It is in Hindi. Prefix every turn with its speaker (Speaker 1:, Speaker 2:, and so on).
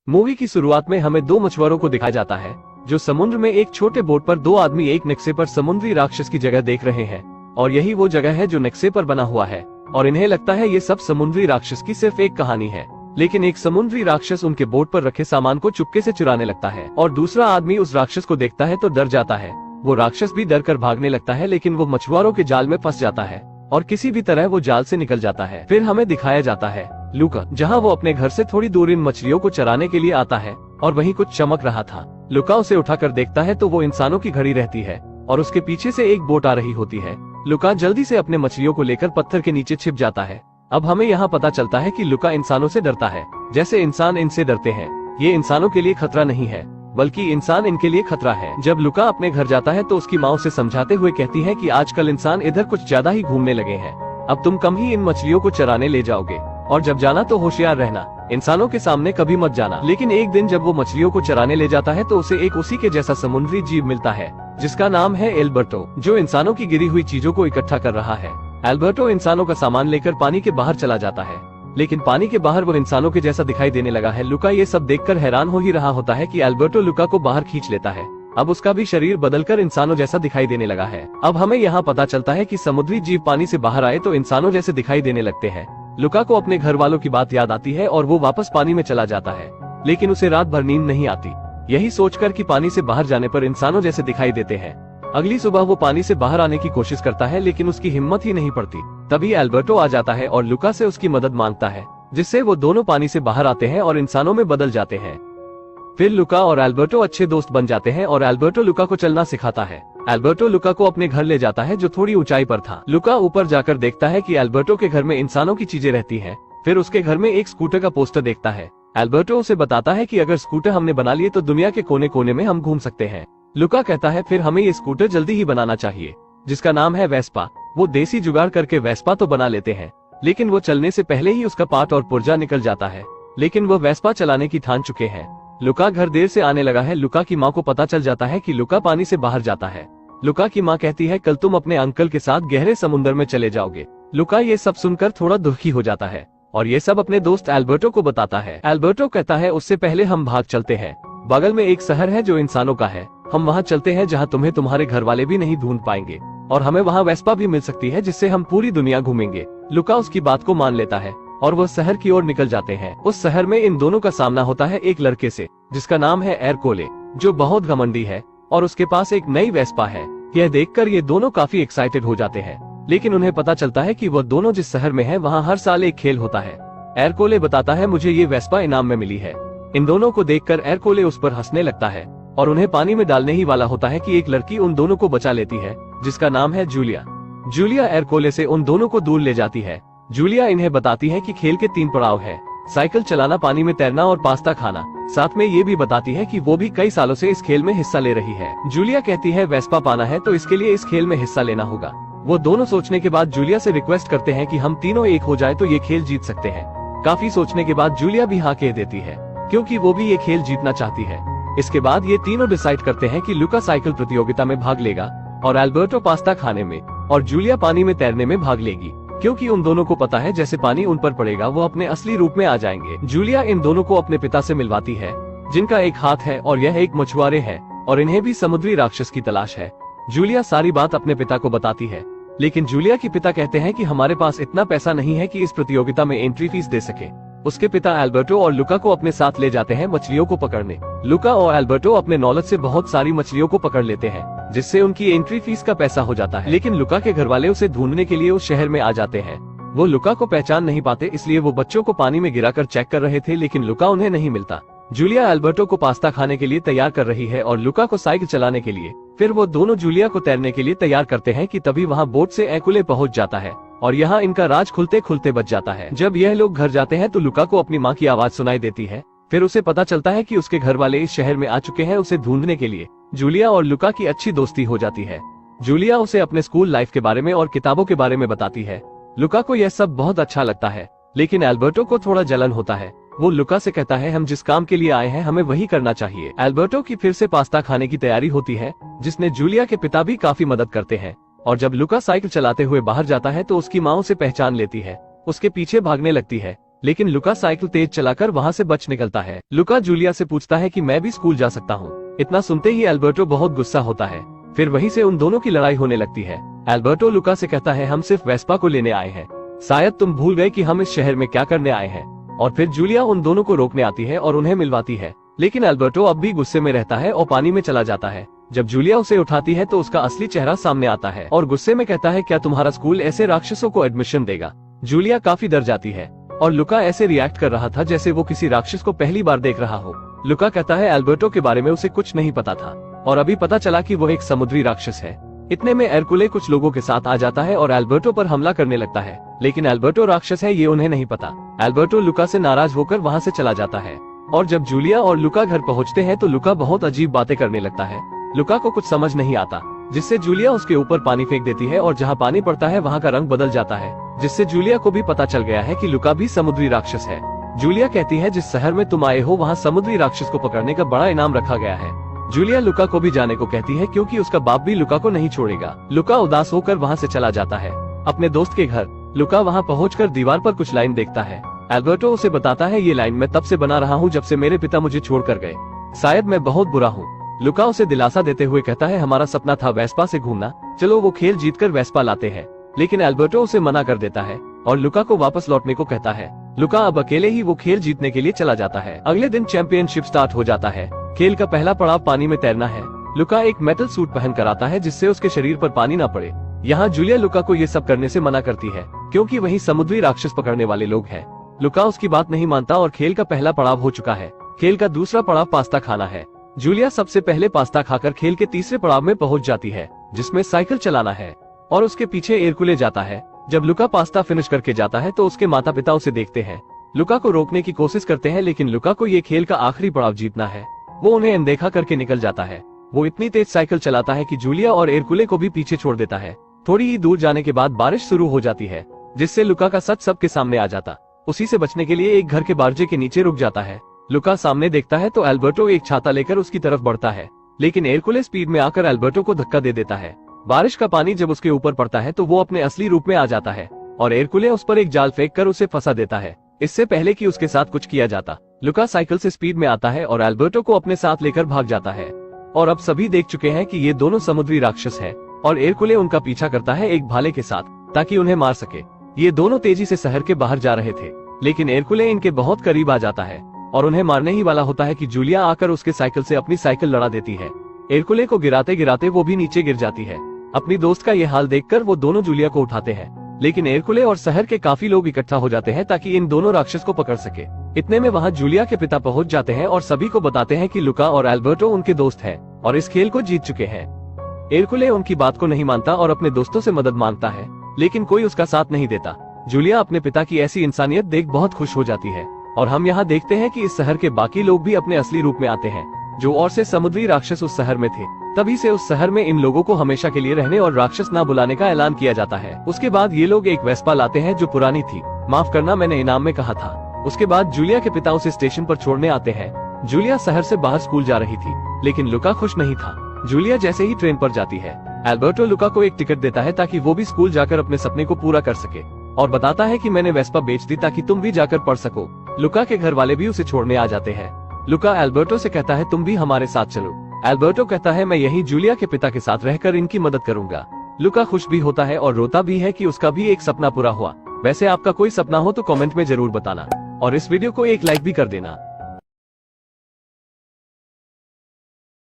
Speaker 1: मूवी की शुरुआत में हमें दो मछुआरों को दिखाया जाता है जो समुद्र में एक छोटे बोट पर दो आदमी एक नक्शे पर समुद्री राक्षस की जगह देख रहे हैं और यही वो जगह है जो नक्शे पर बना हुआ है और इन्हें लगता है ये सब समुद्री राक्षस की सिर्फ एक कहानी है। लेकिन एक समुद्री राक्षस उनके बोट पर रखे सामान को चुपके से चुराने लगता है और दूसरा आदमी उस राक्षस को देखता है तो डर जाता है। वो राक्षस भी डर कर भागने लगता है लेकिन वो मछुआरों के जाल में फंस जाता है और किसी भी तरह वो जाल से निकल जाता है। फिर हमें दिखाया जाता है लुका, जहाँ वो अपने घर से थोड़ी दूर इन मछलियों को चराने के लिए आता है और वहीं कुछ चमक रहा था। लुका उसे उठाकर देखता है तो वो इंसानों की घड़ी रहती है और उसके पीछे से एक बोट आ रही होती है। लुका जल्दी से अपने मछलियों को लेकर पत्थर के नीचे छिप जाता है। अब हमें यहाँ पता चलता है कि लुका इंसानों से डरता है जैसे इंसान इनसे डरते हैं। ये इंसानों के लिए खतरा नहीं है बल्कि इंसान इनके लिए खतरा है। जब लुका अपने घर जाता है तो उसकी माँ उसे समझाते हुए कहती है कि आजकल इंसान इधर कुछ ज्यादा ही घूमने लगे हैं, अब तुम कम ही इन मछलियों को चराने ले जाओगे और जब जाना तो होशियार रहना, इंसानों के सामने कभी मत जाना। लेकिन एक दिन जब वो मछलियों को चराने ले जाता है तो उसे एक उसी के जैसा समुद्री जीव मिलता है जिसका नाम है एल्बर्टो, जो इंसानों की गिरी हुई चीजों को इकट्ठा कर रहा है। एल्बर्टो इंसानों का सामान लेकर पानी के बाहर चला जाता है लेकिन पानी के बाहर वो इंसानों के जैसा दिखाई देने लगा है। लुका ये सब देखकर हैरान हो ही रहा होता है कि एल्बर्टो लुका को बाहर खींच लेता है। अब उसका भी शरीर बदलकर इंसानों जैसा दिखाई देने लगा है। अब हमें यहाँ पता चलता है कि समुद्री जीव पानी से बाहर आए तो इंसानों जैसे दिखाई देने लगते हैं। लुका को अपने घर वालों की बात याद आती है और वो वापस पानी में चला जाता है लेकिन उसे रात भर नींद नहीं आती, यही सोचकर कि पानी से बाहर जाने पर इंसानों जैसे दिखाई देते हैं। अगली सुबह वो पानी से बाहर आने की कोशिश करता है लेकिन उसकी हिम्मत ही नहीं पड़ती। तभी एल्बर्टो आ जाता है और लुका से उसकी मदद मांगता है जिससे वो दोनों पानी से बाहर आते हैं और इंसानों में बदल जाते हैं। फिर लुका और एल्बर्टो अच्छे दोस्त बन जाते हैं और एल्बर्टो लुका को चलना सिखाता है। एल्बर्टो लुका को अपने घर ले जाता है जो थोड़ी ऊंचाई पर था। लुका ऊपर जाकर देखता है कि एल्बर्टो के घर में इंसानों की चीजें रहती हैं। फिर उसके घर में एक स्कूटर का पोस्टर देखता है। एल्बर्टो उसे बताता है कि अगर स्कूटर हमने बना लिए तो दुनिया के कोने कोने में हम घूम सकते हैं। लुका कहता है फिर हमें ये स्कूटर जल्दी ही बनाना चाहिए जिसका नाम है वेस्पा। वो देसी जुगाड़ करके वेस्पा तो बना लेते हैं लेकिन वो चलने से पहले ही उसका पार्ट और पुर्जा निकल जाता है। लेकिन वो वेस्पा चलाने की ठान चुके हैं। लुका घर देर से आने लगा है। लुका की माँ को पता चल जाता है कि लुका पानी से बाहर जाता है। लुका की माँ कहती है कल तुम अपने अंकल के साथ गहरे समुद्र में चले जाओगे। लुका ये सब सुनकर थोड़ा दुखी हो जाता है और ये सब अपने दोस्त एल्बर्टो को बताता है। एल्बर्टो कहता है उससे पहले हम भाग चलते हैं, बगल में एक शहर है जो इंसानों का है, हम वहाँ चलते हैं जहाँ तुम्हें तुम्हारे घर वाले भी नहीं ढूंढ पाएंगे और हमें वहाँ वेस्पा भी मिल सकती है जिससे हम पूरी दुनिया घूमेंगे। लुका उसकी बात को मान लेता है और वो शहर की ओर निकल जाते हैं। उस शहर में इन दोनों का सामना होता है एक लड़के से जिसका नाम है एरकोले, जो बहुत घमंडी है और उसके पास एक नई वेस्पा है। यह देखकर ये दोनों काफी एक्साइटेड हो जाते हैं लेकिन उन्हें पता चलता है कि वो दोनों जिस शहर में है वहाँ हर साल एक खेल होता है। एरकोले बताता है मुझे ये वेस्पा इनाम में मिली है। इन दोनों को देखकर एरकोले उस पर हंसने लगता है और उन्हें पानी में डालने ही वाला होता है कि एक लड़की उन दोनों को बचा लेती है जिसका नाम है जूलिया। जूलिया एरकोले से उन दोनों को दूर ले जाती है। जूलिया इन्हें बताती है कि खेल के 3 पड़ाव है, साइकिल चलाना, पानी में तैरना और पास्ता खाना। साथ में ये भी बताती है कि वो भी कई सालों से इस खेल में हिस्सा ले रही है। जूलिया कहती है वेस्पा पाना है तो इसके लिए इस खेल में हिस्सा लेना होगा। वो दोनों सोचने के बाद जूलिया से रिक्वेस्ट करते हैं कि हम तीनों एक हो जाए तो ये खेल जीत सकते हैं। काफी सोचने के बाद जूलिया भी हाँ कह देती है क्योंकि वो भी ये खेल जीतना चाहती है। इसके बाद ये तीनों डिसाइड करते हैं कि लुका साइकिल प्रतियोगिता में भाग लेगा और एल्बर्टो पास्ता खाने में और जूलिया पानी में तैरने में भाग लेगी क्योंकि उन दोनों को पता है जैसे पानी उन पर पड़ेगा वो अपने असली रूप में आ जाएंगे। जूलिया इन दोनों को अपने पिता से मिलवाती है जिनका एक हाथ है और यह एक मछुआरे है और इन्हें भी समुद्री राक्षस की तलाश है। जूलिया सारी बात अपने पिता को बताती है लेकिन जूलिया के पिता कहते हैं कि हमारे पास इतना पैसा नहीं है कि इस प्रतियोगिता में एंट्री फीस दे सके। उसके पिता एल्बर्टो और लुका को अपने साथ ले जाते हैं मछलियों को पकड़ने। लुका और एल्बर्टो अपने नॉलेज से बहुत सारी मछलियों को पकड़ लेते हैं जिससे उनकी एंट्री फीस का पैसा हो जाता है। लेकिन लुका के घर वाले उसे ढूंढने के लिए उस शहर में आ जाते हैं। वो लुका को पहचान नहीं पाते इसलिए वो बच्चों को पानी में गिराकर चेक कर रहे थे लेकिन लुका उन्हें नहीं मिलता। जूलिया एल्बर्टो को पास्ता खाने के लिए तैयार कर रही है और लुका को साइकिल चलाने के लिए। फिर वो दोनों जूलिया को तैरने के लिए तैयार करते हैं कि तभी वहाँ बोट से एकुले पहुँच जाता है और यहाँ इनका राज खुलते खुलते बच जाता है। जब यह लोग घर जाते हैं तो लुका को अपनी माँ की आवाज सुनाई देती है। फिर उसे पता चलता है कि उसके घर वाले इस शहर में आ चुके हैं उसे ढूंढने के लिए। जूलिया और लुका की अच्छी दोस्ती हो जाती है। जूलिया उसे अपने स्कूल लाइफ के बारे में और किताबों के बारे में बताती है। लुका को यह सब बहुत अच्छा लगता है लेकिन एल्बर्टो को थोड़ा जलन होता है। वो लुका से कहता है हम जिस काम के लिए आए हैं हमें वही करना चाहिए। एल्बर्टो की फिर से पास्ता खाने की तैयारी होती है जिसने जूलिया के पिता भी काफी मदद करते हैं और जब लुका साइकिल चलाते हुए बाहर जाता है तो उसकी माँ उसे पहचान लेती है, उसके पीछे भागने लगती है लेकिन लुका साइकिल तेज चलाकर वहाँ से बच निकलता है। लुका जूलिया से पूछता है कि मैं भी स्कूल जा सकता हूँ। इतना सुनते ही एल्बर्टो बहुत गुस्सा होता है। फिर वहीं से उन दोनों की लड़ाई होने लगती है। एल्बर्टो लुका से कहता है हम सिर्फ वेस्पा को लेने आए हैं, शायद तुम भूल गए कि हम इस शहर में क्या करने आए हैं। और फिर जूलिया उन दोनों को रोकने आती है और उन्हें मिलवाती है, लेकिन एल्बर्टो अब भी गुस्से में रहता है और पानी में चला जाता है। जब जूलिया उसे उठाती है तो उसका असली चेहरा सामने आता है और गुस्से में कहता है क्या तुम्हारा स्कूल ऐसे राक्षसों को एडमिशन देगा। जूलिया काफी डर जाती है और लुका ऐसे रिएक्ट कर रहा था जैसे वो किसी राक्षस को पहली बार देख रहा हो। लुका कहता है एल्बर्टो के बारे में उसे कुछ नहीं पता था और अभी पता चला कि वो एक समुद्री राक्षस है। इतने में एरकुले कुछ लोगों के साथ आ जाता है और एल्बर्टो पर हमला करने लगता है, लेकिन एल्बर्टो राक्षस है ये उन्हें नहीं पता। एल्बर्टो लुका से नाराज होकर वहाँ से चला जाता है और जब जूलिया और लुका घर पहुँचते हैं तो लुका बहुत अजीब बातें करने लगता है। लुका को कुछ समझ नहीं आता, जिससे जूलिया उसके ऊपर पानी फेंक देती है और जहाँ पानी पड़ता है वहाँ का रंग बदल जाता है, जिससे जूलिया को भी पता चल गया है कि लुका भी समुद्री राक्षस है। जूलिया कहती है जिस शहर में तुम आए हो वहाँ समुद्री राक्षस को पकड़ने का बड़ा इनाम रखा गया है। जूलिया लुका को भी जाने को कहती है क्योंकि उसका बाप भी लुका को नहीं छोड़ेगा। लुका उदास होकर वहाँ से चला जाता है अपने दोस्त के घर। लुका वहाँ पहुँचकर दीवार पर कुछ लाइन देखता है। एल्बर्टो उसे बताता है ये लाइन मैं तब से बना रहा हूँ जब से मेरे पिता मुझे छोड़कर गए, शायद मैं बहुत बुरा हूँ। लुका उसे दिलासा देते हुए कहता है हमारा सपना था वेस्पा से घूमना, चलो वो खेल जीतकर वेस्पा लाते हैं। लेकिन एल्बर्टो उसे मना कर देता है और लुका को वापस लौटने को कहता है। लुका अब अकेले ही वो खेल जीतने के लिए चला जाता है। अगले दिन चैंपियनशिप स्टार्ट हो जाता है। खेल का पहला पड़ाव पानी में तैरना है। लुका एक मेटल सूट पहन कर आता है जिससे उसके शरीर पर पानी न पड़े। यहाँ जूलिया लुका को ये सब करने से मना करती है क्योंकि वही समुद्री राक्षस पकड़ने वाले लोग हैं। लुका उसकी बात नहीं मानता और खेल का पहला पड़ाव हो चुका है। खेल का दूसरा पड़ाव पास्ता खाना है। जूलिया सबसे पहले पास्ता खाकर खेल के तीसरे पड़ाव में पहुंच जाती है जिसमें साइकिल चलाना है और उसके पीछे एरकुले जाता है। जब लुका पास्ता फिनिश करके जाता है तो उसके माता पिता उसे देखते हैं। लुका को रोकने की कोशिश करते हैं लेकिन लुका को ये खेल का आखिरी पड़ाव जीतना है। वो उन्हें अनदेखा करके निकल जाता है। वो इतनी तेज साइकिल चलाता है कि जूलिया और एरकुले को भी पीछे छोड़ देता है। थोड़ी ही दूर जाने के बाद बारिश शुरू हो जाती है जिससे लुका का सच सबके सामने आ जाता। उसी से बचने के लिए एक घर के बारजे के नीचे रुक जाता है। लुका सामने देखता है तो एल्बर्टो एक छाता लेकर उसकी तरफ बढ़ता है, लेकिन एरकुले स्पीड में आकर एल्बर्टो को धक्का दे देता है। बारिश का पानी जब उसके ऊपर पड़ता है तो वो अपने असली रूप में आ जाता है और एरकुले उस पर एक जाल फेंक कर उसे फंसा देता है, इससे पहले कि उसके साथ कुछ किया जाता। लुका साइकिल से स्पीड में आता है और एल्बर्टो को अपने साथ लेकर भाग जाता है। और अब सभी देख चुके हैं कि ये दोनों समुद्री राक्षस हैं और एरकुले उनका पीछा करता है एक भाले के साथ ताकि उन्हें मार सके। ये दोनों तेजी से शहर के बाहर जा रहे थे, लेकिन एरकुले इनके बहुत करीब आ जाता है और उन्हें मारने ही वाला होता है कि जूलिया आकर उसके साइकिल से अपनी साइकिल लड़ा देती है। एरकुले को गिराते गिराते वो भी नीचे गिर जाती है। अपनी दोस्त का ये हाल देखकर वो दोनों जूलिया को उठाते हैं, लेकिन एरकुले और शहर के काफी लोग इकट्ठा हो जाते हैं ताकि इन दोनों राक्षस को पकड़ सके। इतने में वहाँ जूलिया के पिता पहुँच जाते हैं और सभी को बताते हैं कि लुका और एल्बर्टो उनके दोस्त हैं और इस खेल को जीत चुके हैं। एरकुले उनकी बात को नहीं मानता और अपने दोस्तों से मदद मांगता है, लेकिन कोई उसका साथ नहीं देता। जूलिया अपने पिता की ऐसी इंसानियत देख बहुत खुश हो जाती है और हम यहाँ देखते हैं कि इस शहर के बाकी लोग भी अपने असली रूप में आते हैं, जो और से समुद्री राक्षस उस शहर में थे। तभी से उस शहर में इन लोगों को हमेशा के लिए रहने और राक्षस ना बुलाने का ऐलान किया जाता है। उसके बाद ये लोग एक वेस्पा लाते हैं जो पुरानी थी, माफ करना मैंने इनाम में कहा था। उसके बाद जूलिया के पिता उसे स्टेशन पर छोड़ने आते हैं। जूलिया शहर से बाहर स्कूल जा रही थी, लेकिन लुका खुश नहीं था। जूलिया जैसे ही ट्रेन पर जाती है, एल्बर्टो लुका को एक टिकट देता है ताकि वो भी स्कूल जाकर अपने सपने को पूरा कर सके और बताता है कि मैंने वेस्पा बेच दी ताकि तुम भी जाकर पढ़ सको। लुका के घर वाले भी उसे छोड़ने आ जाते हैं। लुका एल्बर्टो से कहता है तुम भी हमारे साथ चलो। एल्बर्टो कहता है मैं यही जूलिया के पिता के साथ रहकर इनकी मदद करूंगा। लुका खुश भी होता है और रोता भी है कि उसका भी एक सपना पूरा हुआ। वैसे आपका कोई सपना हो तो कमेंट में जरूर बताना और इस वीडियो को एक लाइक भी कर देना।